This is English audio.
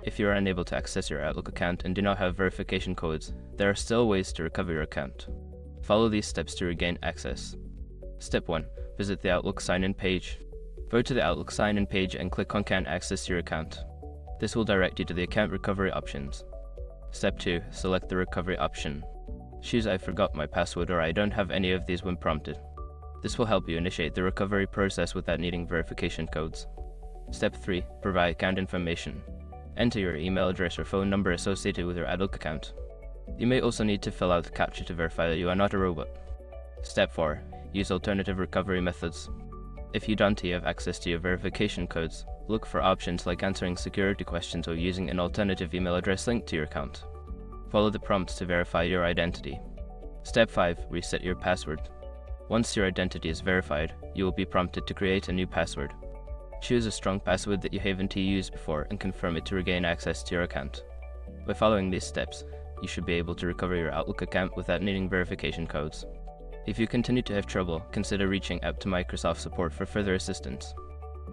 If you are unable to access your Outlook account and do not have verification codes, there are still ways to recover your account. Follow these steps to regain access. Step 1. Visit the Outlook sign-in page. Go to the Outlook sign-in page and click on Can't Access Your Account. This will direct you to the account recovery options. Step 2. Select the recovery option. Choose I forgot my password or I don't have any of these when prompted. This will help you initiate the recovery process without needing verification codes. Step 3. Provide account information. Enter your email address or phone number associated with your Outlook account. You may also need to fill out the CAPTCHA to verify that you are not a robot. Step 4. Use alternative recovery methods. If you don't have access to your verification codes, look for options like answering security questions or using an alternative email address linked to your account. Follow the prompts to verify your identity. Step 5. Reset your password. Once your identity is verified, you will be prompted to create a new password. Choose a strong password that you haven't used before and confirm it to regain access to your account. By following these steps, you should be able to recover your Outlook account without needing verification codes. If you continue to have trouble, consider reaching out to Microsoft support for further assistance.